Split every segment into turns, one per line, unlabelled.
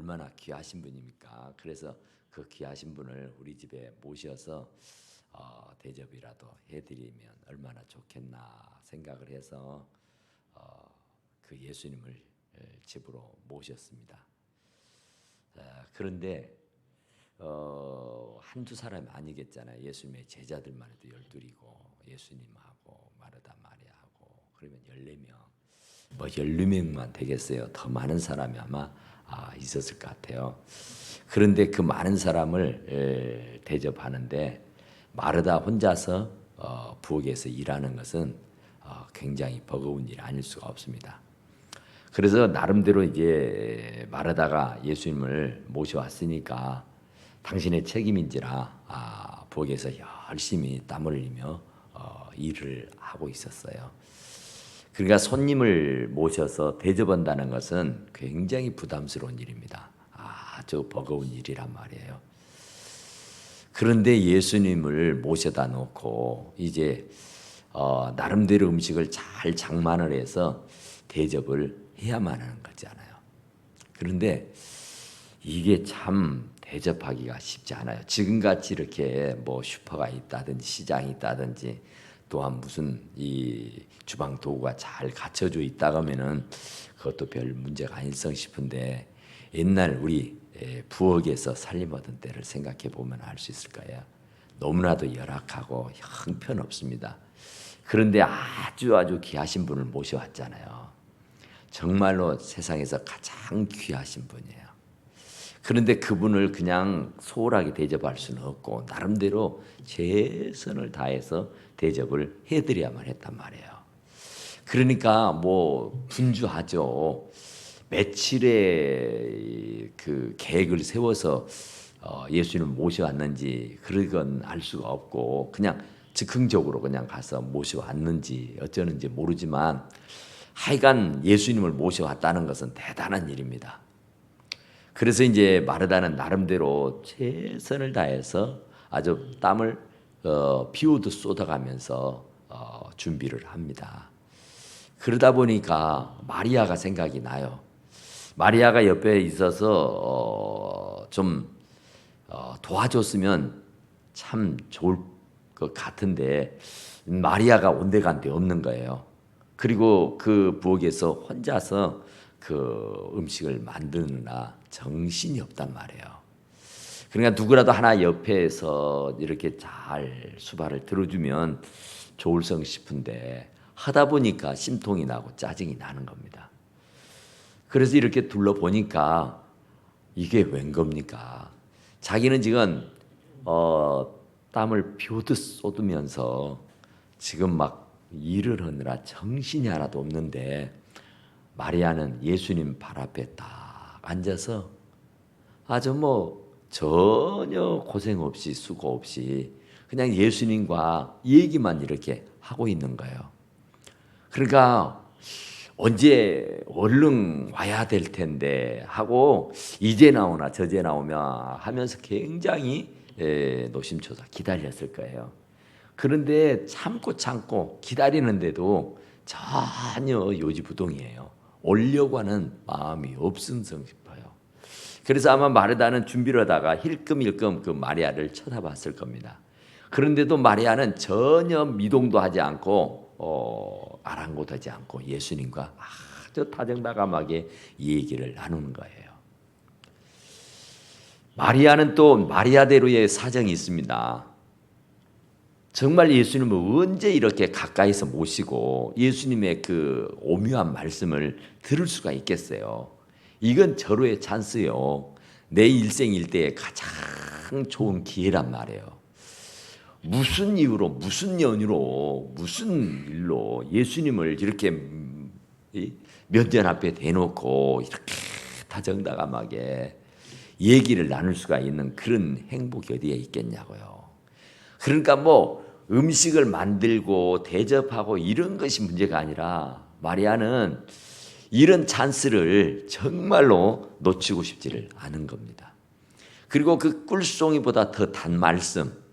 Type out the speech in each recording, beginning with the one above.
얼마나 귀하신 분입니까? 그래서 그 귀하신 분을 우리 집에 모셔서 대접이라도 해드리면 얼마나 좋겠나 생각을 해서 그 예수님을 집으로 모셨습니다. 그런데 한두 사람이 아니겠잖아요. 예수님의 제자들만 해도 12이고 예수님하고 마르다 마리아하고 그러면 14명. 뭐 14명만 되겠어요. 더 많은 사람이 아마 있었을 것 같아요. 그런데 그 많은 사람을 대접하는데 마르다 혼자서 부엌에서 일하는 것은 굉장히 버거운 일이 아닐 수가 없습니다. 그래서 나름대로 이제 마르다가 예수님을 모셔왔으니까 당신의 책임인지라 부엌에서 열심히 땀 흘리며 일을 하고 있었어요. 그러니까 손님을 모셔서 대접한다는 것은 굉장히 부담스러운 일입니다. 아주 버거운 일이란 말이에요. 그런데 예수님을 모셔다 놓고 이제 나름대로 음식을 잘 장만을 해서 대접을 해야만 하는 거잖아요. 그런데 이게 참 대접하기가 쉽지 않아요. 지금같이 이렇게 뭐 슈퍼가 있다든지 시장이 있다든지 또한 무슨 이 주방 도구가 잘 갖춰져 있다고 하면은 그것도 별 문제가 아닐성 싶은데 옛날 우리 부엌에서 살림하던 때를 생각해 보면 알 수 있을 거예요. 너무나도 열악하고 형편없습니다. 그런데 아주 귀하신 분을 모셔왔잖아요. 정말로 세상에서 가장 귀하신 분이에요. 그런데 그분을 그냥 소홀하게 대접할 수는 없고 나름대로 최선을 다해서 대접을 해드려야만 했단 말이에요. 그러니까 뭐 분주하죠. 며칠의 그 계획을 세워서 예수님을 모셔왔는지 그런 건 알 수가 없고 그냥 즉흥적으로 그냥 가서 모셔왔는지 어쩌는지 모르지만 하여간 예수님을 모셔왔다는 것은 대단한 일입니다. 그래서 이제 마르다는 나름대로 최선을 다해서 아주 땀을 비 오듯 쏟아가면서 준비를 합니다. 그러다 보니까 마리아가 생각이 나요. 마리아가 옆에 있어서 좀 도와줬으면 참 좋을 것 같은데 마리아가 온데간데 없는 거예요. 그리고 그 부엌에서 혼자서 그 음식을 만드느라 정신이 없단 말이에요. 그러니까 누구라도 하나 옆에서 이렇게 잘 수발을 들어주면 좋을성 싶은데 하다 보니까 심통이 나고 짜증이 나는 겁니다. 그래서 이렇게 둘러보니까 이게 웬 겁니까? 자기는 지금 땀을 비오듯 쏟으면서 지금 막 일을 하느라 정신이 하나도 없는데 마리아는 예수님 발 앞에 딱 앉아서 아주 뭐 전혀 고생 없이 수고 없이 그냥 예수님과 얘기만 이렇게 하고 있는 거예요. 그러니까 언제 얼른 와야 될 텐데 하고 이제 나오나 저제 나오냐 하면서 굉장히 노심초사 기다렸을 거예요. 그런데 참고 기다리는데도 전혀 요지부동이에요. 오려고 하는 마음이 없음성 싶어요. 그래서 아마 마르다는 준비를 하다가 힐끔힐끔 그 마리아를 쳐다봤을 겁니다. 그런데도 마리아는 전혀 미동도 하지 않고 아랑곳하지 않고 예수님과 아주 다정다감하게 얘기를 나누는 거예요. 마리아는 또 마리아대로의 사정이 있습니다. 정말 예수님을 언제 이렇게 가까이서 모시고 예수님의 그 오묘한 말씀을 들을 수가 있겠어요. 이건 절호의 찬스요. 내 일생 일대에 가장 좋은 기회란 말이에요. 무슨 이유로 무슨 연유로 무슨 일로 예수님을 이렇게 면전 앞에 대놓고 이렇게 다정다감하게 얘기를 나눌 수가 있는 그런 행복이 어디에 있겠냐고요. 그러니까 뭐 음식을 만들고 대접하고 이런 것이 문제가 아니라 마리아는 이런 찬스를 정말로 놓치고 싶지를 않은 겁니다. 그리고 그 꿀송이보다 더 단 말씀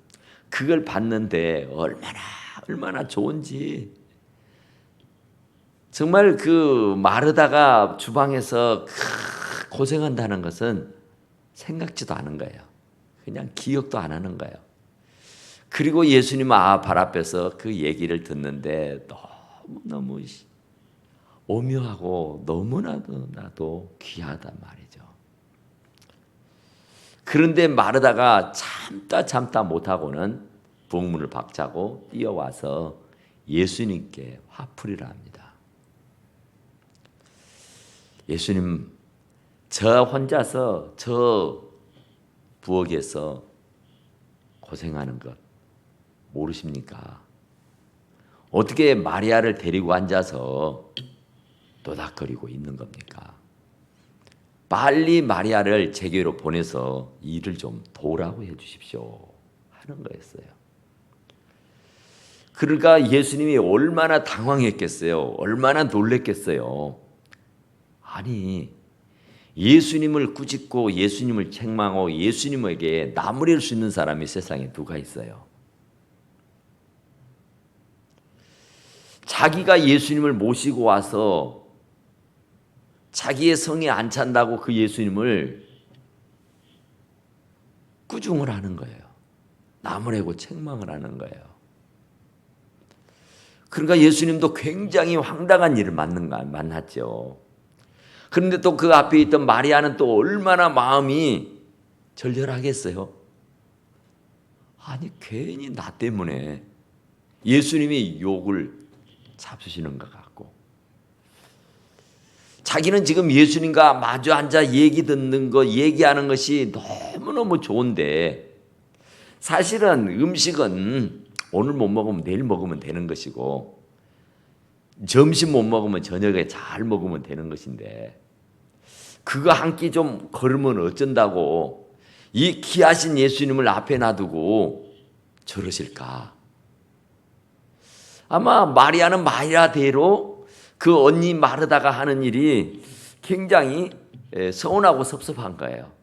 그걸 받는데 얼마나 좋은지 정말 그 마르다가 주방에서 고생한다는 것은 생각지도 않은 거예요. 그냥 기억도 안 하는 거예요. 그리고 예수님 발 앞에서 그 얘기를 듣는데 너무너무 오묘하고 너무나도 나도 귀하단 말이죠. 그런데 마르다가 참다 못하고는 부엌문을 박차고 뛰어와서 예수님께 화풀이를 합니다. 예수님, 저 혼자서 저 부엌에서 고생하는 것 모르십니까? 어떻게 마리아를 데리고 앉아서 노닥거리고 있는 겁니까? 빨리 마리아를 제게로 보내서 일을 좀 도우라고 해주십시오 하는 거였어요. 그러니까 예수님이 얼마나 당황했겠어요. 얼마나 놀랬겠어요. 아니, 예수님을 꾸짖고 예수님을 책망하고 예수님에게 나무랄 수 있는 사람이 세상에 누가 있어요? 자기가 예수님을 모시고 와서 자기의 성에 안 찬다고 그 예수님을 꾸중을 하는 거예요. 나무래고 책망을 하는 거예요. 그러니까 예수님도 굉장히 황당한 일을 만났죠. 그런데 또 그 앞에 있던 마리아는 또 얼마나 마음이 절절하겠어요. 아니, 괜히 나 때문에 예수님이 욕을 잡수시는 것 같고, 자기는 지금 예수님과 마주 앉아 얘기 듣는 거, 얘기하는 것이 너무너무 좋은데, 사실은 음식은 오늘 못 먹으면 내일 먹으면 되는 것이고, 점심 못 먹으면 저녁에 잘 먹으면 되는 것인데, 그거 한 끼 좀 걸으면 어쩐다고 이 귀하신 예수님을 앞에 놔두고 저러실까? 아마 마리아는 마리아대로 그 언니 마르다가 하는 일이 굉장히 서운하고 섭섭한 거예요.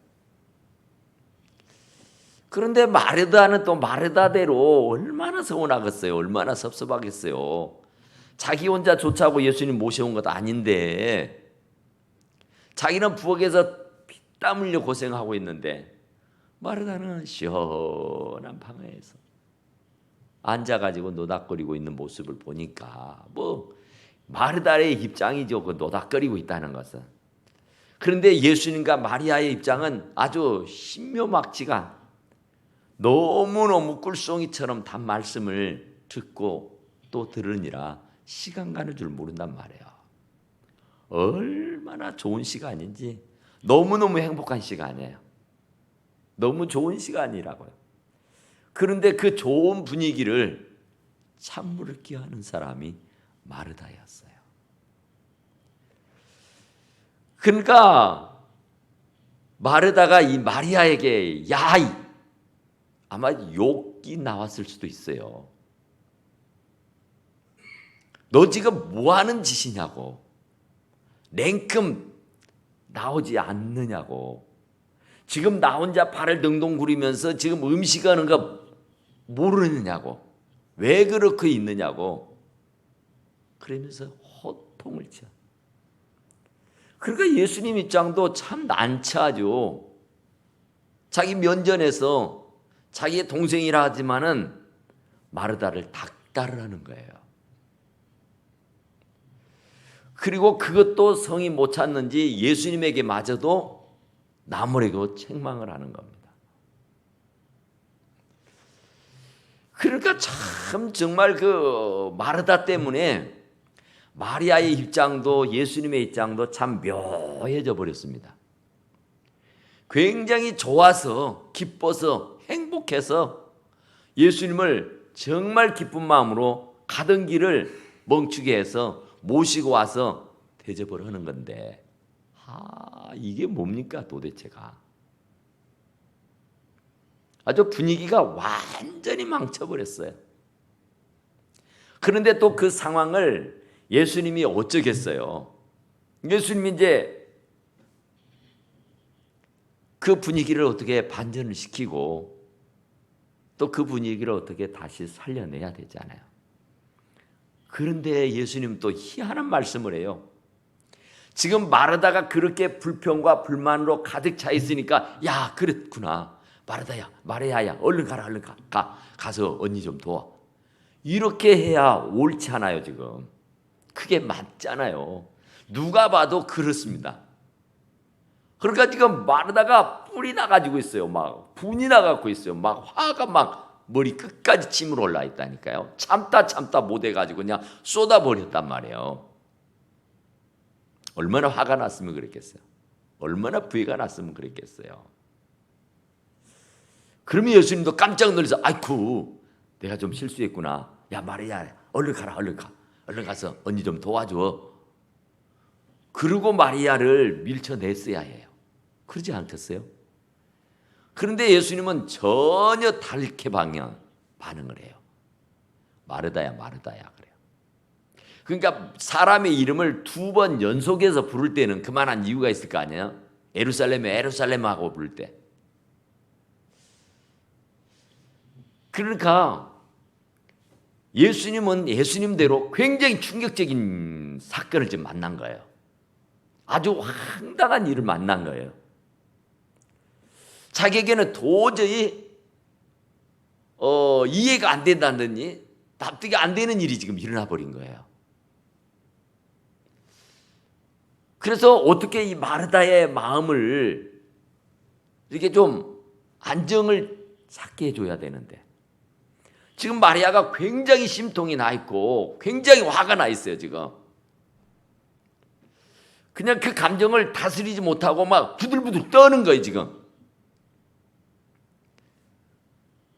그런데 마르다는 또 마르다대로 얼마나 서운하겠어요. 얼마나 섭섭하겠어요. 자기 혼자 조차고 예수님 모셔온 것도 아닌데, 자기는 부엌에서 피땀 흘려 고생하고 있는데 마르다는 시원한 방에서 앉아가지고 노닥거리고 있는 모습을 보니까 뭐 마르다의 입장이죠. 그 노닥거리고 있다는 것은. 그런데 예수님과 마리아의 입장은 아주 신묘막지가 너무너무 꿀송이처럼 단 말씀을 듣고 또 들으니라 시간 가는 줄 모른단 말이에요. 얼마나 좋은 시간인지, 너무너무 행복한 시간이에요. 너무 좋은 시간이라고요. 그런데 그 좋은 분위기를 찬물을 끼얹는 사람이 마르다였어요. 그러니까 마르다가 이 마리아에게 야이, 아마 욕이 나왔을 수도 있어요. 너 지금 뭐 하는 짓이냐고, 냉큼 나오지 않느냐고, 지금 나 혼자 발을 덩덩 구리면서 지금 음식하는 거 모르느냐고, 왜 그렇게 있느냐고 그러면서 호통을 쳐. 그러니까 예수님 입장도 참 난처하죠. 자기 면전에서 자기의 동생이라 하지만은 마르다를 닥달을 하는 거예요. 그리고 그것도 성이 못 찾는지 예수님에게 마저도 나무래고 책망을 하는 겁니다. 그러니까 참 정말 그 마르다 때문에 마리아의 입장도 예수님의 입장도 참 묘해져 버렸습니다. 굉장히 좋아서 기뻐서 행복해서 예수님을 정말 기쁜 마음으로 가던 길을 멈추게 해서 모시고 와서 대접을 하는 건데, 이게 뭡니까 도대체가? 아주 분위기가 완전히 망쳐버렸어요. 그런데 또 그 상황을 예수님이 어쩌겠어요. 예수님이 이제 그 분위기를 어떻게 반전을 시키고 또 그 분위기를 어떻게 다시 살려내야 되잖아요. 그런데 예수님 또 희한한 말씀을 해요. 지금 마르다가 그렇게 불평과 불만으로 가득 차 있으니까 야 그랬구나 마르다야 마리아야 얼른 가라 얼른 가서 언니 좀 도와. 이렇게 해야 옳지 않아요. 지금 그게 맞잖아요. 누가 봐도 그렇습니다. 그러니까 지금 마르다가 뿔이 나가지고 있어요. 막 분이 나가고 있어요. 막 화가 막 머리 끝까지 침으로 올라 있다니까요. 참다 못해가지고 그냥 쏟아버렸단 말이에요. 얼마나 화가 났으면 그랬겠어요. 얼마나 부해가 났으면 그랬겠어요. 그러면 예수님도 깜짝 놀라서 아이쿠 내가 좀 실수했구나. 야 마리아 얼른 가라 얼른 가서 언니 좀 도와줘. 그러고 마리아를 밀쳐냈어야 해요. 그러지 않겠어요? 그런데 예수님은 전혀 다르게 반응을 해요. 마르다야 그래요. 그러니까 사람의 이름을 2번 연속해서 부를 때는 그만한 이유가 있을 거 아니에요. 에루살렘 하고 부를 때. 그러니까 예수님은 예수님대로 굉장히 충격적인 사건을 지금 만난 거예요. 아주 황당한 일을 만난 거예요. 자기에게는 도저히 이해가 안 된다느니 납득이 안 되는 일이 지금 일어나 버린 거예요. 그래서 어떻게 이 마르다의 마음을 이렇게 좀 안정을 찾게 해줘야 되는데 지금 마리아가 굉장히 심통이 나 있고 굉장히 화가 나 있어요. 지금 그냥 그 감정을 다스리지 못하고 막 부들부들 떠는 거예요. 지금.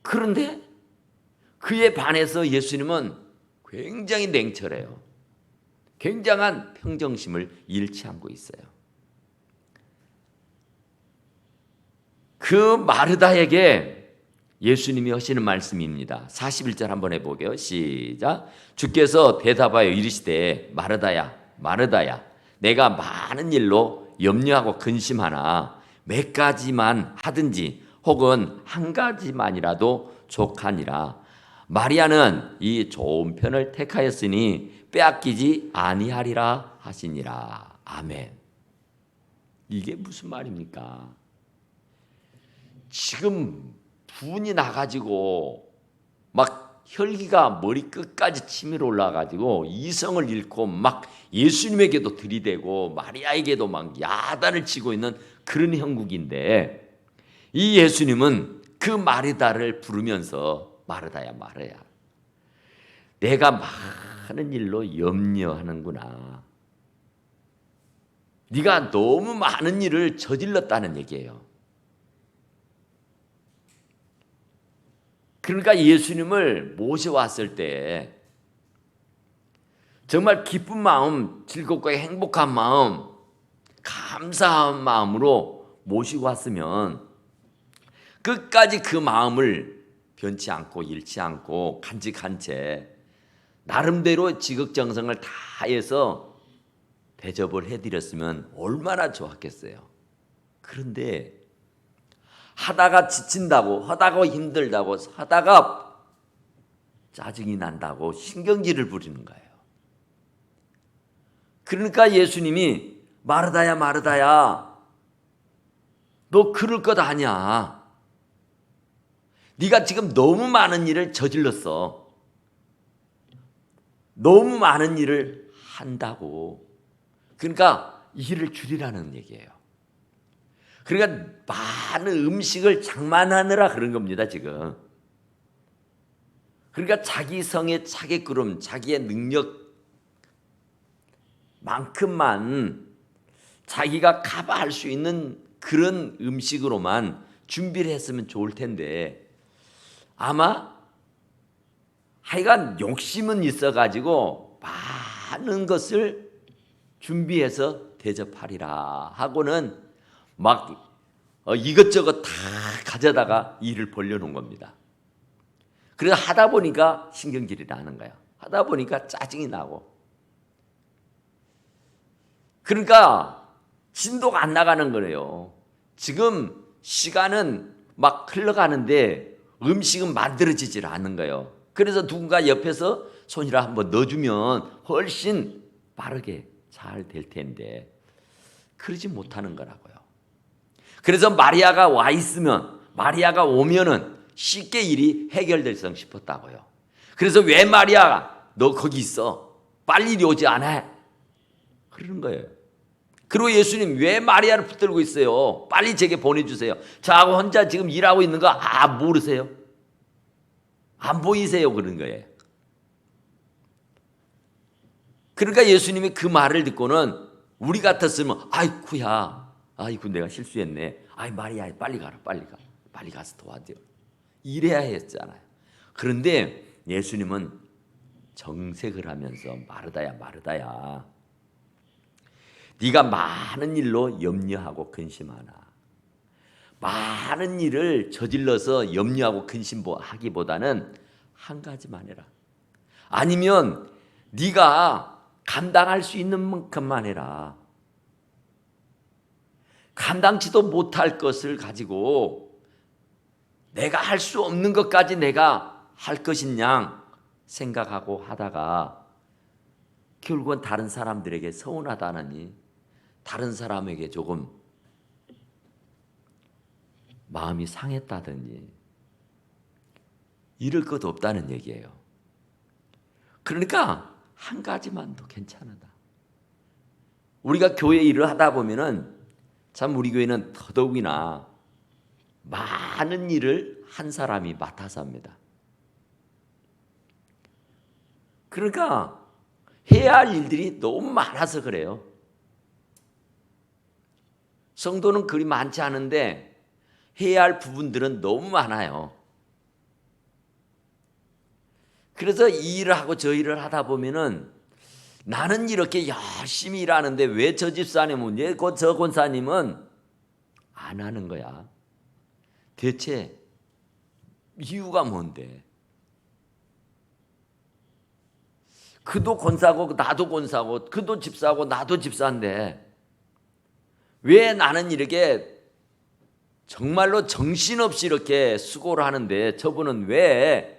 그런데 그에 반해서 예수님은 굉장히 냉철해요. 굉장한 평정심을 잃지 않고 있어요. 그 마르다에게 예수님이 하시는 말씀입니다. 41절 한번 해보게요. 시작. 주께서 대답하여 이르시되 마르다야 내가 많은 일로 염려하고 근심하나 몇 가지만 하든지 혹은 한 가지만이라도 족하니라. 마리아는 이 좋은 편을 택하였으니 빼앗기지 아니하리라 하시니라. 아멘. 이게 무슨 말입니까? 지금 분이 나가지고 막 혈기가 머리 끝까지 치밀어 올라가지고 이성을 잃고 막 예수님에게도 들이대고 마리아에게도 막 야단을 치고 있는 그런 형국인데 이 예수님은 그 마르다를 부르면서 마르다야 내가 많은 일로 염려하는구나. 네가 너무 많은 일을 저질렀다는 얘기예요. 그러니까 예수님을 모셔왔을 때 정말 기쁜 마음, 즐겁고 행복한 마음, 감사한 마음으로 모시고 왔으면 끝까지 그 마음을 변치 않고 잃지 않고 간직한 채 나름대로 지극정성을 다해서 대접을 해드렸으면 얼마나 좋았겠어요. 그런데 하다가 지친다고, 하다가 힘들다고, 하다가 짜증이 난다고 신경질을 부리는 거예요. 그러니까 예수님이 마르다야 너 그럴 것 아니야. 네가 지금 너무 많은 일을 저질렀어. 너무 많은 일을 한다고. 그러니까 일을 줄이라는 얘기예요. 그러니까 많은 음식을 장만하느라 그런 겁니다. 지금. 그러니까 자기 성에 차게끔 자기의 능력만큼만 자기가 커버할 수 있는 그런 음식으로만 준비를 했으면 좋을 텐데 아마 하여간 욕심은 있어가지고 많은 것을 준비해서 대접하리라 하고는 막 이것저것 다 가져다가 일을 벌려놓은 겁니다. 그래서 하다 보니까 신경질이 나는 거야. 하다 보니까 짜증이 나고. 그러니까 진도가 안 나가는 거예요. 지금 시간은 막 흘러가는데 음식은 만들어지질 않는 거예요. 그래서 누군가 옆에서 손이라 한번 넣어주면 훨씬 빠르게 잘 될 텐데 그러지 못하는 거라고요. 그래서 마리아가 와 있으면, 마리아가 오면은 쉽게 일이 해결될성 싶었다고요. 그래서 왜 마리아가 너 거기 있어? 빨리 이리 오지 않아? 그러는 거예요. 그리고 예수님 왜 마리아를 붙들고 있어요? 빨리 제게 보내주세요. 저하고 혼자 지금 일하고 있는 거 모르세요? 안 보이세요? 그런 거예요. 그러니까 예수님이 그 말을 듣고는 우리 같았으면 아이고 내가 실수했네. 마리아 빨리 가라, 빨리 가서 도와줘. 이래야 했잖아요. 그런데 예수님은 정색을 하면서 마르다야 네가 많은 일로 염려하고 근심하나. 많은 일을 저질러서 염려하고 근심하기보다는 한 가지만 해라. 아니면 네가 감당할 수 있는 만큼만 해라. 감당치도 못할 것을 가지고 내가 할 수 없는 것까지 내가 할 것이냐 생각하고 하다가 결국은 다른 사람들에게 서운하다느니 다른 사람에게 조금 마음이 상했다든지 이럴 것 없다는 얘기예요. 그러니까 한 가지만도 괜찮다. 우리가 교회 일을 하다 보면은 참 우리 교회는 더더욱이나 많은 일을 한 사람이 맡아서 합니다. 그러니까 해야 할 일들이 너무 많아서 그래요. 성도는 그리 많지 않은데 해야 할 부분들은 너무 많아요. 그래서 이 일을 하고 저 일을 하다 보면은 나는 이렇게 열심히 일하는데 왜 저 집사님은, 왜 저 권사님은 안 하는 거야? 대체 이유가 뭔데? 그도 권사고 나도 권사고 그도 집사고 나도 집사인데 왜 나는 이렇게 정말로 정신없이 이렇게 수고를 하는데 저분은 왜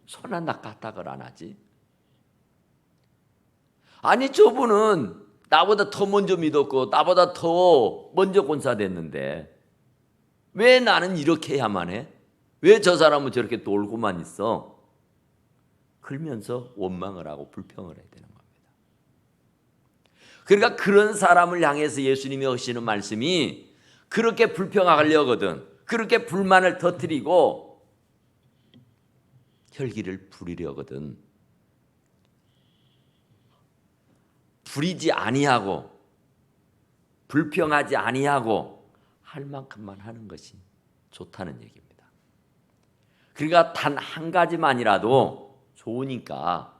손 하나 까딱을 안 하지? 아니 저분은 나보다 더 먼저 믿었고 나보다 더 먼저 권사됐는데 왜 나는 이렇게 해야만 해? 왜 저 사람은 저렇게 놀고만 있어? 그러면서 원망을 하고 불평을 해야 되는 겁니다. 그러니까 그런 사람을 향해서 예수님이 하시는 말씀이 그렇게 불평하려거든, 그렇게 불만을 터뜨리고 혈기를 부리려거든 부리지 아니하고 불평하지 아니하고 할 만큼만 하는 것이 좋다는 얘기입니다. 그러니까 단 한 가지만이라도 좋으니까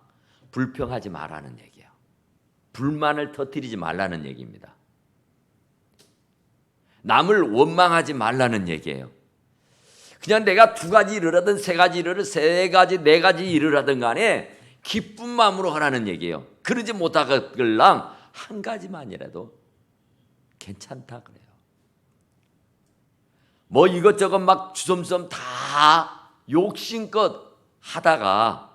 불평하지 말라는 얘기예요. 불만을 터뜨리지 말라는 얘기입니다. 남을 원망하지 말라는 얘기예요. 그냥 내가 두 가지 일을 하든 세 가지 일을 하든 세 가지 네 가지 일을 하든 간에 기쁜 마음으로 하라는 얘기예요. 그러지 못하걸랑 한 가지만이라도 괜찮다 그래요. 뭐 이것저것 막 주섬주섬 다 욕심껏 하다가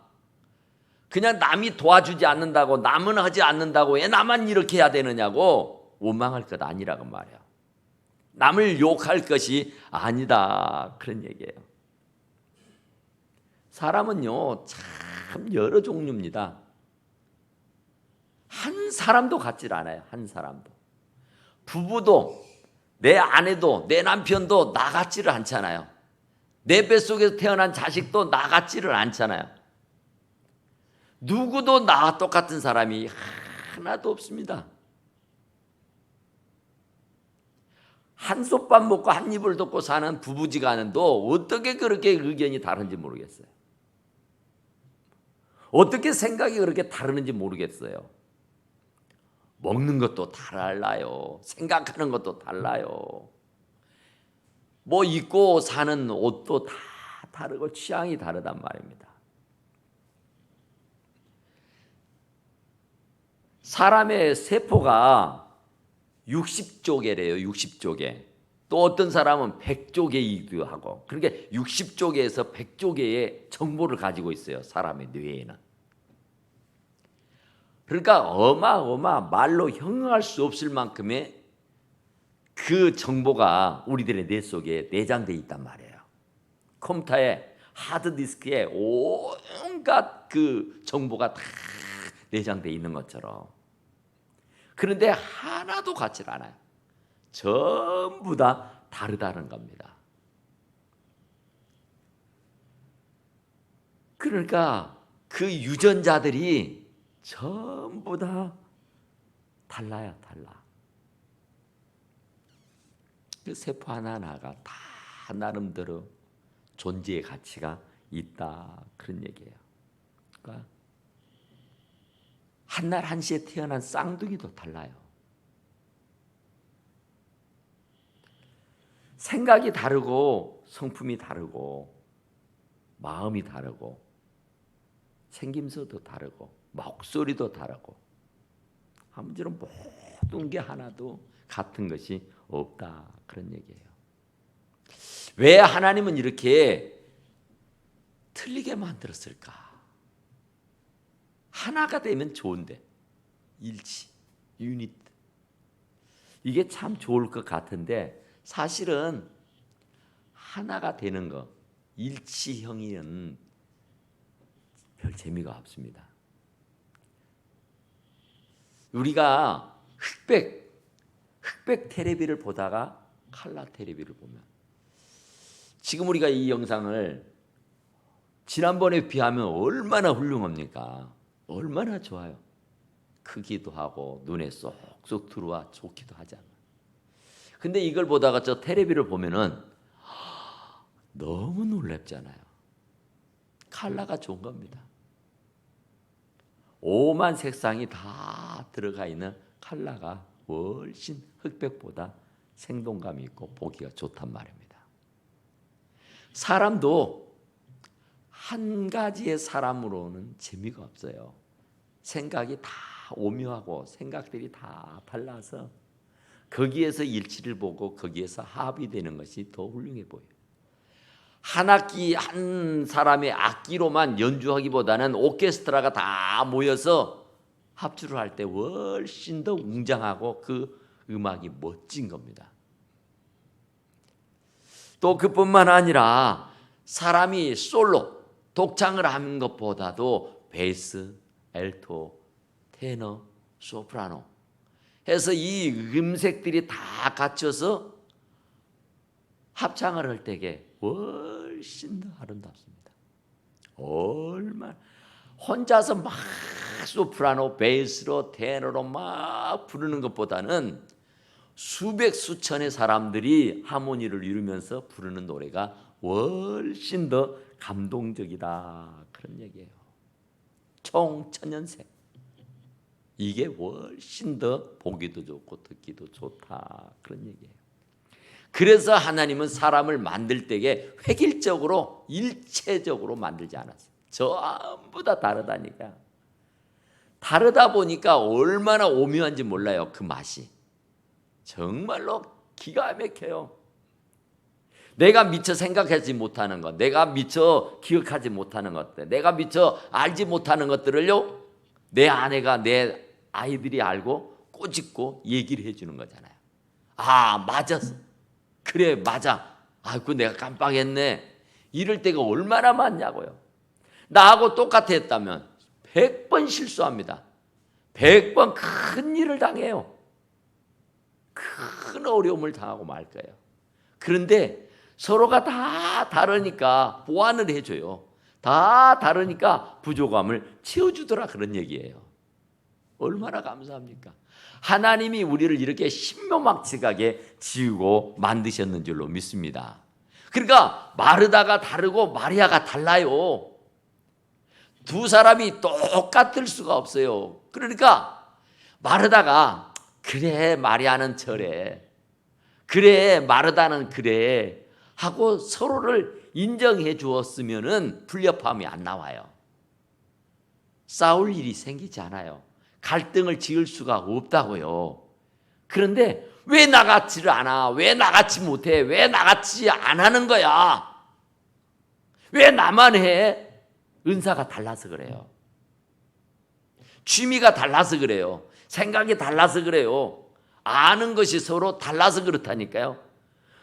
그냥 남이 도와주지 않는다고, 남은 하지 않는다고 왜 나만 이렇게 해야 되느냐고 원망할 것 아니라고 말이야. 남을 욕할 것이 아니다 그런 얘기예요. 사람은요 참 여러 종류입니다. 한 사람도 같질 않아요. 한 사람도. 부부도 내 아내도 내 남편도 나 같지를 않잖아요. 내 뱃속에서 태어난 자식도 나 같지를 않잖아요. 누구도 나와 똑같은 사람이 하나도 없습니다. 한솥밥 먹고 한 입을 덮고 사는 부부지간도 어떻게 그렇게 의견이 다른지 모르겠어요. 어떻게 생각이 그렇게 다르는지 모르겠어요. 먹는 것도 달라요. 생각하는 것도 달라요. 뭐 입고 사는 옷도 다 다르고 취향이 다르단 말입니다. 사람의 세포가 60조개래요. 60조개. 또 어떤 사람은 100조개이기도 하고. 그러니까 60조개에서 100조개의 정보를 가지고 있어요. 사람의 뇌에는. 그러니까 말로 형용할 수 없을 만큼의 그 정보가 우리들의 뇌 속에 내장되어 있단 말이에요. 컴퓨터에 하드디스크에 온갖 그 정보가 다 내장되어 있는 것처럼. 그런데 하나도 같지 않아요. 전부 다 다르다는 겁니다. 그러니까 그 유전자들이 전부 다 달라요, 달라. 그 세포 하나하나가 다 나름대로 존재의 가치가 있다, 그런 얘기예요. 그러니까 한날 한시에 태어난 쌍둥이도 달라요. 생각이 다르고 성품이 다르고 마음이 다르고 생김새도 다르고 목소리도 다르고 아무쪼록 모든 게 하나도 같은 것이 없다, 그런 얘기예요. 왜 하나님은 이렇게 틀리게 만들었을까? 하나가 되면 좋은데 일치, 유닛, 이게 참 좋을 것 같은데 사실은 하나가 되는 거, 일치형이는 별 재미가 없습니다. 우리가 흑백 텔레비를 보다가 칼라 텔레비를 보면, 지금 우리가 이 영상을 지난번에 비하면 얼마나 훌륭합니까? 얼마나 좋아요. 크기도 하고 눈에 쏙쏙 들어와 좋기도 하잖아요. 근데 이걸 보다가 저 텔레비를 보면은 너무 놀랍잖아요. 컬러가 좋은 겁니다. 오만 색상이 다 들어가 있는 컬러가 훨씬 흑백보다 생동감이 있고 보기가 좋단 말입니다. 사람도 한 가지의 사람으로는 재미가 없어요. 생각이 다 오묘하고 생각들이 다 달라서 거기에서 일치를 보고 거기에서 합이 되는 것이 더 훌륭해 보여요. 한 악기 한 사람의 악기로만 연주하기보다는 오케스트라가 다 모여서 합주를 할 때 훨씬 더 웅장하고 그 음악이 멋진 겁니다. 또 그뿐만 아니라 사람이 솔로 독창을 하는 것보다도 베이스, 알토, 테너, 소프라노 해서 이 음색들이 다 갖춰서 합창을 할 때에 훨씬 더 아름답습니다. 얼마나 혼자서 막 소프라노, 베이스로, 테너로 막 부르는 것보다는 수백 수천의 사람들이 하모니를 이루면서 부르는 노래가 훨씬 더 감동적이다, 그런 얘기예요. 총천연색, 이게 훨씬 더 보기도 좋고 듣기도 좋다, 그런 얘기예요. 그래서 하나님은 사람을 만들 때에 획일적으로 일체적으로 만들지 않았어요. 전부 다 다르다니까. 다르다 보니까 얼마나 오묘한지 몰라요. 그 맛이 정말로 기가 막혀요. 내가 미처 생각하지 못하는 것, 내가 미처 기억하지 못하는 것들, 내가 미처 알지 못하는 것들을요, 내 아내가, 내 아이들이 알고 꼬집고 얘기를 해주는 거잖아요. 아, 맞았어. 그래, 맞아. 아이고, 내가 깜빡했네. 이럴 때가 얼마나 많냐고요. 나하고 똑같아 했다면 100번 실수합니다. 100번 큰 일을 당해요. 큰 어려움을 당하고 말 거예요. 그런데 서로가 다 다르니까 보완을 해줘요. 다 다르니까 부족함을 채워주더라, 그런 얘기예요. 얼마나 감사합니까? 하나님이 우리를 이렇게 신묘막측하게 지으고 만드셨는 줄로 믿습니다. 그러니까 마르다가 다르고 마리아가 달라요. 두 사람이 똑같을 수가 없어요. 그러니까 마르다가 그래, 마리아는 저래, 그래, 마르다는 그래 하고 서로를 인정해 주었으면은 불협화음이 안 나와요. 싸울 일이 생기지 않아요. 갈등을 지을 수가 없다고요. 그런데 왜 나같지를 않아? 왜 나같지 못해? 왜 나같지 안 하는 거야? 왜 나만 해? 은사가 달라서 그래요. 취미가 달라서 그래요. 생각이 달라서 그래요. 아는 것이 서로 달라서 그렇다니까요.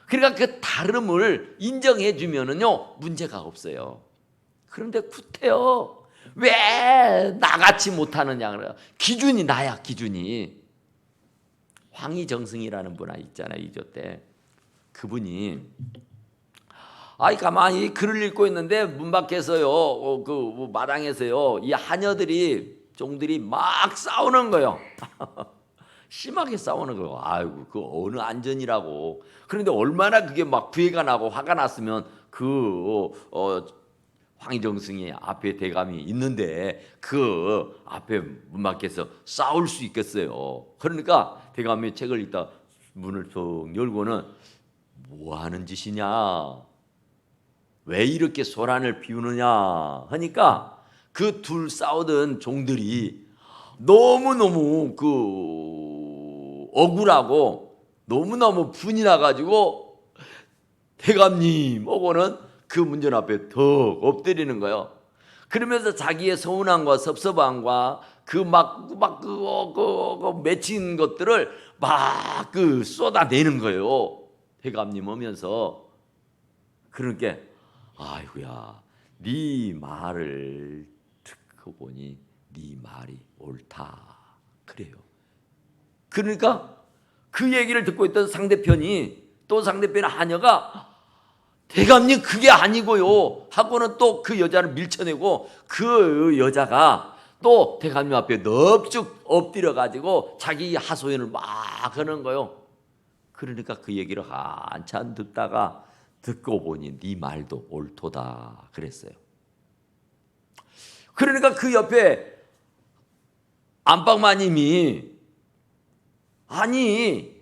그러니까 그 다름을 인정해 주면은요 문제가 없어요. 그런데 구태여 왜 나같이 못하느냐 그래요. 기준이 나야 기준이. 황희정승이라는 분 있잖아요. 2조 때 그분이 가만히 글을 읽고 있는데 문 밖에서요 그 마당에서요 이 하녀들이 종들이 막 싸우는 거예요. 심하게 싸우는 거예요. 아이고 그 어느 안전이라고. 그런데 얼마나 그게 막 부해가 나고 화가 났으면 그 황희정승이 앞에 대감이 있는데 그 앞에 문 밖에서 싸울 수 있겠어요. 그러니까 대감이 책을 읽다 문을 툭 열고는 뭐 하는 짓이냐, 왜 이렇게 소란을 피우느냐 하니까 그 둘 싸우던 종들이 너무너무 그 억울하고 너무너무 분이 나가지고 대감님 하고는 그 문전 앞에 더 엎드리는 거예요. 그러면서 자기의 서운함과 섭섭함과 그 맺힌 것들을 막 그 쏟아내는 거예요. 대감님 오면서. 그러니까 아이고야 네 말을 듣고 보니 네 말이 옳다 그래요. 그러니까 그 얘기를 듣고 있던 상대편이 또 상대편의 하녀가 대감님 그게 아니고요 하고는 또 그 여자를 밀쳐내고 그 여자가 또 대감님 앞에 넙죽 엎드려 가지고 자기 하소연을 막 하는 거예요. 그러니까 그 얘기를 한참 듣다가 듣고 보니 네 말도 옳도다 그랬어요. 그러니까 그 옆에 안방마님이 아니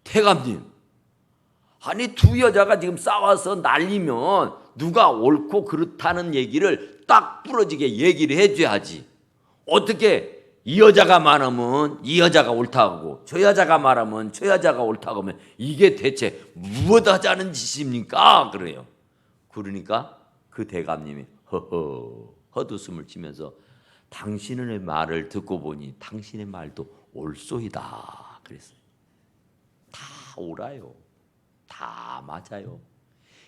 대감님, 아니 두 여자가 지금 싸워서 난리면 누가 옳고 그렇다는 얘기를 딱 부러지게 얘기를 해줘야지. 어떻게 이 여자가 말하면 이 여자가 옳다고 저 여자가 말하면 저 여자가 옳다고 하면 이게 대체 무엇 하자는 짓입니까? 그래요. 그러니까 그 대감님이 헛웃음을 치면서 당신의 말을 듣고 보니 당신의 말도 옳소이다 그랬어요. 다 옳아요. 다 맞아요.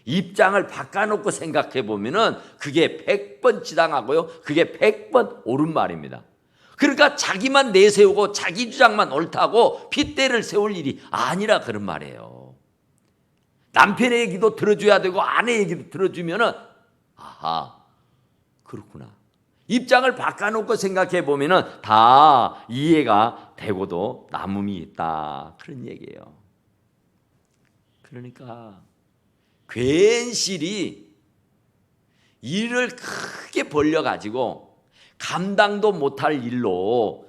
입장을 바꿔놓고 생각해 보면은 그게 100번 지당하고요. 그게 100번 옳은 말입니다. 그러니까 자기만 내세우고 자기 주장만 옳다고 핏대를 세울 일이 아니라 그런 말이에요. 남편의 얘기도 들어줘야 되고 아내 얘기도 들어주면은 아하 그렇구나. 입장을 바꿔놓고 생각해 보면은 다 이해가 되고도 남음이 있다 그런 얘기예요. 그러니까 괜시리 일을 크게 벌려가지고 감당도 못할 일로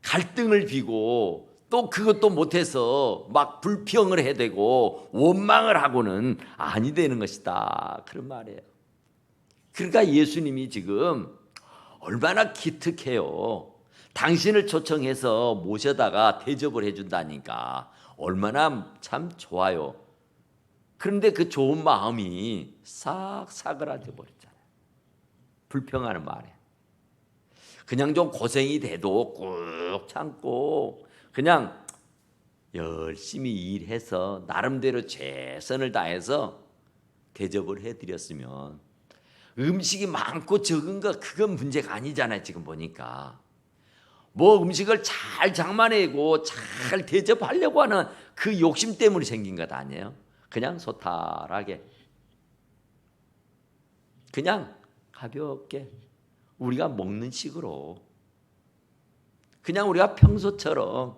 갈등을 비고 또 그것도 못해서 막 불평을 해대고 원망을 하고는 아니 되는 것이다 그런 말이에요. 그러니까 예수님이 지금 얼마나 기특해요. 당신을 초청해서 모셔다가 대접을 해준다니까 얼마나 참 좋아요. 그런데 그 좋은 마음이 싹 사그라져 버렸잖아요. 불평하는 말에. 그냥 좀 고생이 돼도 꾹 참고 그냥 열심히 일해서 나름대로 최선을 다해서 대접을 해드렸으면 음식이 많고 적은 거 그건 문제가 아니잖아요. 지금 보니까 뭐 음식을 잘 장만하고 잘 대접하려고 하는 그 욕심 때문에 생긴 것 아니에요. 그냥 소탈하게 그냥 가볍게 우리가 먹는 식으로 그냥 우리가 평소처럼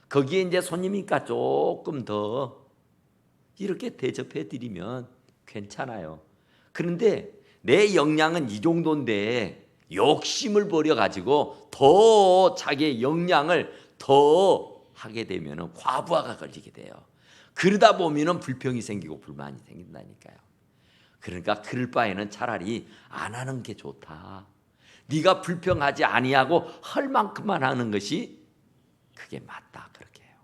거기에 이제 손님이니까 조금 더 이렇게 대접해 드리면 괜찮아요. 그런데 내 역량은 이 정도인데 욕심을 버려 가지고 더 자기의 역량을 더 하게 되면 과부하가 걸리게 돼요. 그러다 보면 불평이 생기고 불만이 생긴다니까요. 그러니까 그럴 바에는 차라리 안 하는 게 좋다. 네가 불평하지 아니하고 할 만큼만 하는 것이 그게 맞다 그렇게 해요.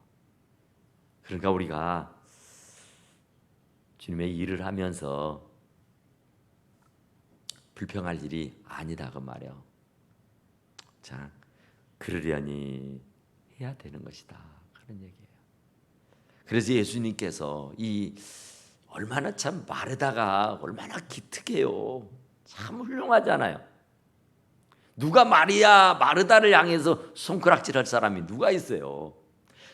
그러니까 우리가 주님의 일을 하면서 불평할 일이 아니다 그 말이에요. 자, 그러려니 해야 되는 것이다. 그런 얘기예요. 그래서 예수님께서 얼마나 참 마르다가 얼마나 기특해요. 참 훌륭하잖아요. 누가 마르다를 향해서 손가락질할 사람이 누가 있어요?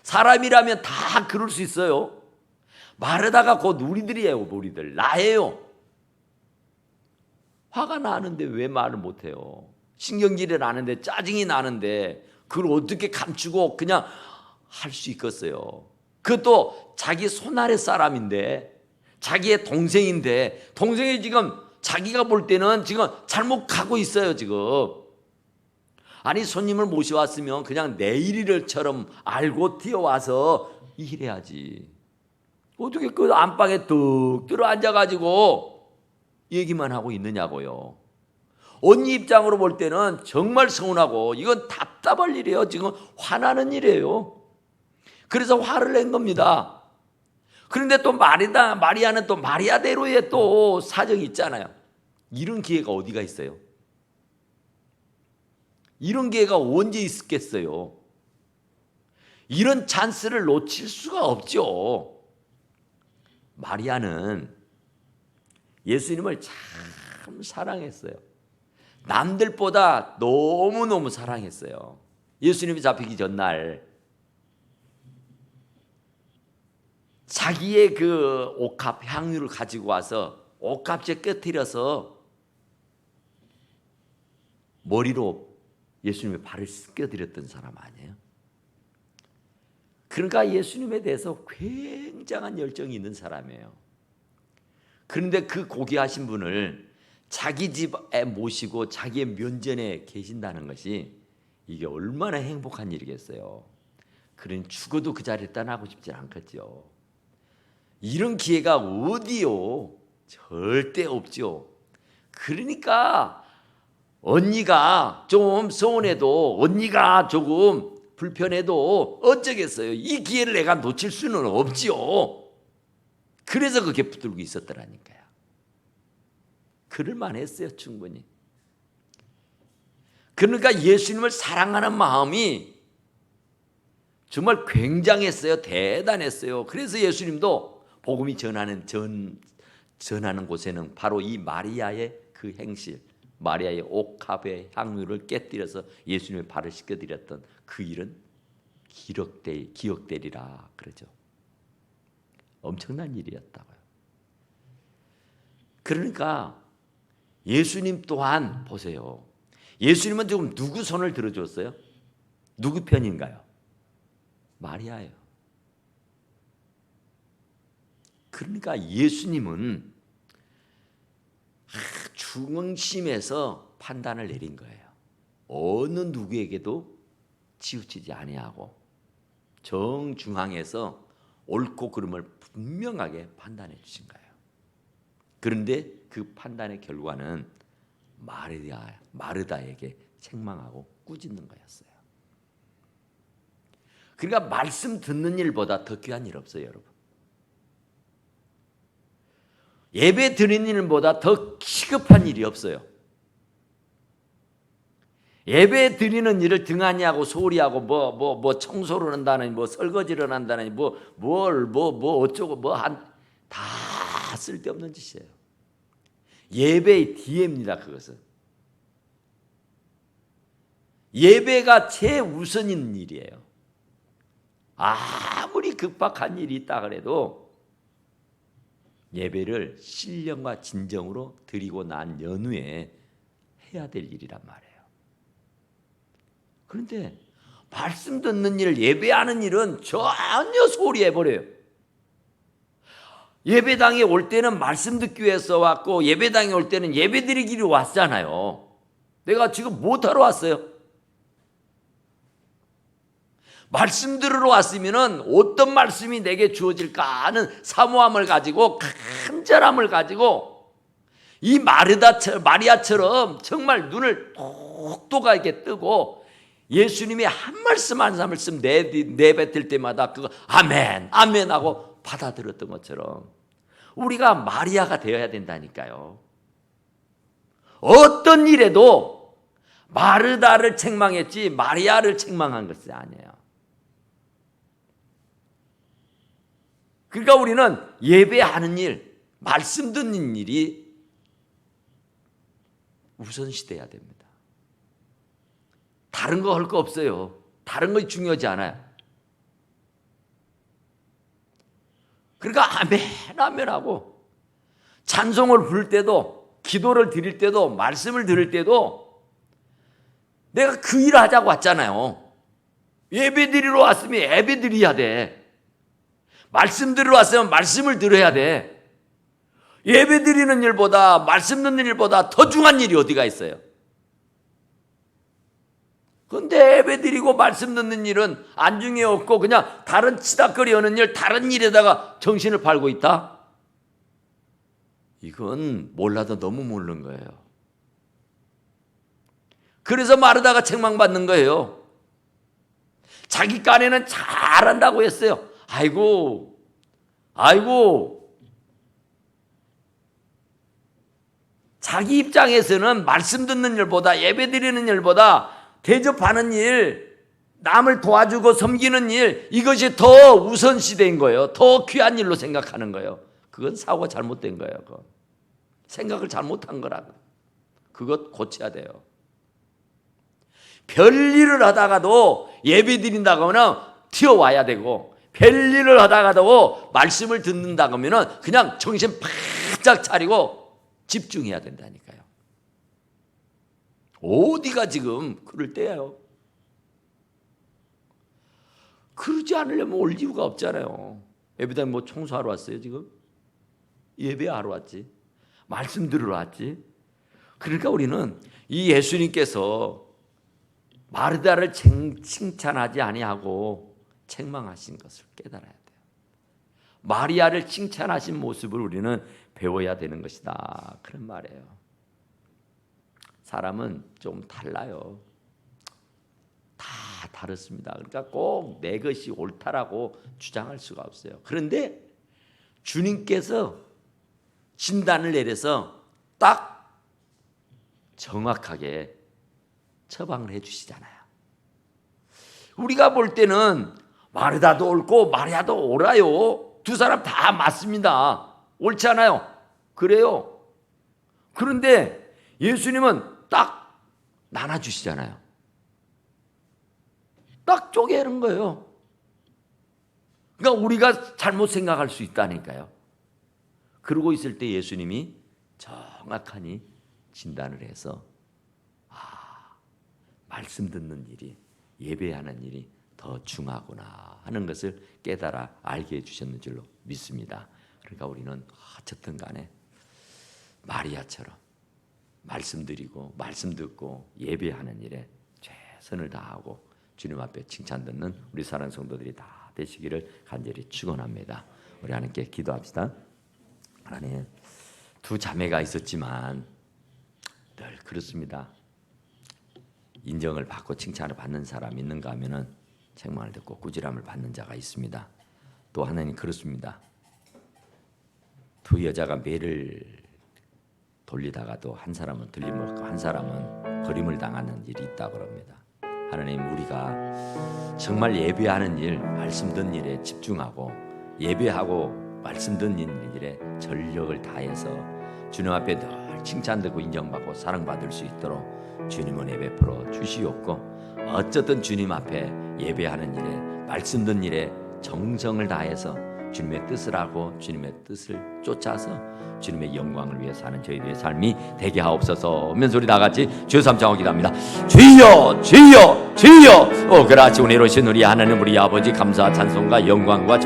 사람이라면 다 그럴 수 있어요. 마르다가 곧 우리들이에요. 우리들 나예요. 화가 나는데 왜 말을 못해요? 신경질이 나는데, 짜증이 나는데 그걸 어떻게 감추고 그냥 할 수 있겠어요? 그것도 자기 손아래 사람인데, 자기의 동생인데, 동생이 지금 자기가 볼 때는 지금 잘못 가고 있어요. 지금 아니, 손님을 모셔왔으면 그냥 내일 일처럼 알고 뛰어와서 일해야지. 어떻게 그 안방에 뚝 들어 앉아가지고 얘기만 하고 있느냐고요. 언니 입장으로 볼 때는 정말 서운하고 이건 답답할 일이에요. 지금 화나는 일이에요. 그래서 화를 낸 겁니다. 그런데 또 마리아는 또 마리아대로의 또 사정이 있잖아요. 이런 기회가 어디가 있어요? 이런 기회가 언제 있겠어요? 이런 찬스를 놓칠 수가 없죠. 마리아는 예수님을 참 사랑했어요. 남들보다 너무너무 사랑했어요. 예수님이 잡히기 전날 자기의 그 옥합 향유를 가지고 와서 옥합지에 깨뜨려서 머리로 예수님의 발을 씻겨드렸던 사람 아니에요? 그러니까 예수님에 대해서 굉장한 열정이 있는 사람이에요. 그런데 그 고귀하신 분을 자기 집에 모시고 자기의 면전에 계신다는 것이 이게 얼마나 행복한 일이겠어요. 그러니 죽어도 그 자리를 떠나고 싶지 않겠죠. 이런 기회가 어디요? 절대 없죠. 그러니까 언니가 좀 서운해도, 언니가 조금 불편해도 어쩌겠어요. 이 기회를 내가 놓칠 수는 없지요. 그래서 그게 붙들고 있었더라니까요. 그럴만 했어요, 충분히. 그러니까 예수님을 사랑하는 마음이 정말 굉장했어요. 대단했어요. 그래서 예수님도 복음이 전하는 곳에는 바로 이 마리아의 그 행실, 마리아의 옥합의 향유를 깨뜨려서 예수님의 발을 씻겨드렸던 그 일은 기억되리라 그러죠. 엄청난 일이었다고요. 그러니까 예수님 또한 보세요. 예수님은 지금 누구 손을 들어줬어요? 누구 편인가요? 마리아예요. 그러니까 예수님은 중심에서 판단을 내린 거예요. 어느 누구에게도 치우치지 아니하고 정중앙에서 옳고 그름을 분명하게 판단해 주신 거예요. 그런데 그 판단의 결과는 마르다에게 책망하고 꾸짖는 거였어요. 그러니까 말씀 듣는 일보다 더 귀한 일 없어요, 여러분. 예배 드리는 일보다 더 시급한 일이 없어요. 예배 드리는 일을 등한히 하고 소홀히 하고 뭐 청소를 한다느니 뭐 설거지를 한다느니 뭐 어쩌고 다 쓸데없는 짓이에요. 예배의 뒤에입니다. 그것은 예배가 최우선인 일이에요. 아무리 급박한 일이 있다 그래도 예배를 신령과 진정으로 드리고 난 연후에 해야 될 일이란 말이에요. 그런데 말씀 듣는 일, 예배하는 일은 전혀 소홀히 해버려요. 예배당에 올 때는 말씀 듣기 위해서 왔고, 예배당에 올 때는 예배 드리기로 왔잖아요. 내가 지금 못하러 왔어요? 말씀 들으러 왔으면 어떤 말씀이 내게 주어질까 하는 사모함을 가지고, 간절함을 가지고 이 마리아처럼 정말 눈을 똑똑하게 뜨고 예수님이 한 말씀 한 말씀 내뱉을 때마다 그거 아멘 아멘 하고 받아들였던 것처럼 우리가 마리아가 되어야 된다니까요. 어떤 일에도 마르다를 책망했지 마리아를 책망한 것이 아니에요. 그러니까 우리는 예배하는 일, 말씀 듣는 일이 우선시돼야 됩니다. 다른 거 할 거 없어요. 다른 거 중요하지 않아요. 그러니까 아멘 아멘 하고 찬송을 부를 때도, 기도를 드릴 때도, 말씀을 들을 때도 내가 그 일을 하자고 왔잖아요. 예배 드리러 왔으면 예배 드려야 돼. 말씀 들으러 왔으면 말씀을 들어야 돼. 예배 드리는 일보다, 말씀 듣는 일보다 더 중요한 일이 어디가 있어요? 그런데 예배 드리고 말씀 듣는 일은 안중에 없고 그냥 다른 치닥거리 하는 일, 다른 일에다가 정신을 팔고 있다? 이건 몰라도 너무 모르는 거예요. 그래서 마르다가 책망받는 거예요. 자기 깐에는 잘한다고 했어요. 아이고 자기 입장에서는 말씀 듣는 일보다, 예배 드리는 일보다 대접하는 일, 남을 도와주고 섬기는 일, 이것이 더 우선시대인 거예요. 더 귀한 일로 생각하는 거예요. 그건 사고가 잘못된 거예요. 그건. 생각을 잘못한 거라고. 그것 고쳐야 돼요. 별일을 하다가도 예배 드린다고 하면 튀어와야 되고, 별일을 하다가도 말씀을 듣는다고 하면 그냥 정신 바짝 차리고 집중해야 된다니까요. 어디가 지금 그럴 때예요. 그러지 않으려면 올 이유가 없잖아요. 예배당 뭐 청소하러 왔어요 지금? 예배하러 왔지. 말씀 들으러 왔지. 그러니까 우리는 이 예수님께서 마르다를 칭찬하지 아니하고 책망하신 것을 깨달아야 돼요. 마리아를 칭찬하신 모습을 우리는 배워야 되는 것이다. 그런 말이에요. 사람은 좀 달라요. 다 다릅니다. 그러니까 꼭 내 것이 옳다라고 주장할 수가 없어요. 그런데 주님께서 진단을 내려서 딱 정확하게 처방을 해주시잖아요. 우리가 볼 때는 마르다도 옳고 마리아도 옳아요. 두 사람 다 맞습니다. 옳지 않아요? 그래요. 그런데 예수님은 딱 나눠주시잖아요. 딱 쪼개는 거예요. 그러니까 우리가 잘못 생각할 수 있다니까요. 그러고 있을 때 예수님이 정확하니 진단을 해서 말씀 듣는 일이, 예배하는 일이 더 중하구나 하는 것을 깨달아 알게 해주셨는 줄로 믿습니다. 그러니까 우리는 어쨌든 간에 마리아처럼 말씀 드리고 말씀 듣고 예배하는 일에 최선을 다하고 주님 앞에 칭찬 듣는 우리 사랑하는 성도들이 다 되시기를 간절히 축원합니다. 우리 하나님께 기도합시다. 하나님, 두 자매가 있었지만 늘 그렇습니다. 인정을 받고 칭찬을 받는 사람이 있는가 하면은 책망을 듣고 꾸지람을 받는 자가 있습니다. 또 하나님 그렇습니다. 두 여자가 매를 돌리다가도 한 사람은 들림없고 한 사람은 버림을 당하는 일이 있다고 합니다. 하나님, 우리가 정말 예배하는 일, 말씀 듣는 일에 집중하고 예배하고 말씀 듣는 일에 전력을 다해서 주님 앞에 늘 칭찬 듣고 인정받고 사랑받을 수 있도록 주님 은혜 베풀어 주시옵고, 어쨌든 주님 앞에 예배하는 일에 말씀 듣는 일에 정성을 다해서 주님의 뜻을 하고 주님의 뜻을 쫓아서 주님의 영광을 위해 사는 저희들의 삶이 되게 하옵소서 하면서 우리 다같이 주여 삼창하고 기도합니다. 주여 주여 주여. 그라치 은혜로우신 우리 하나님, 우리 아버지, 감사와 찬송과 영광과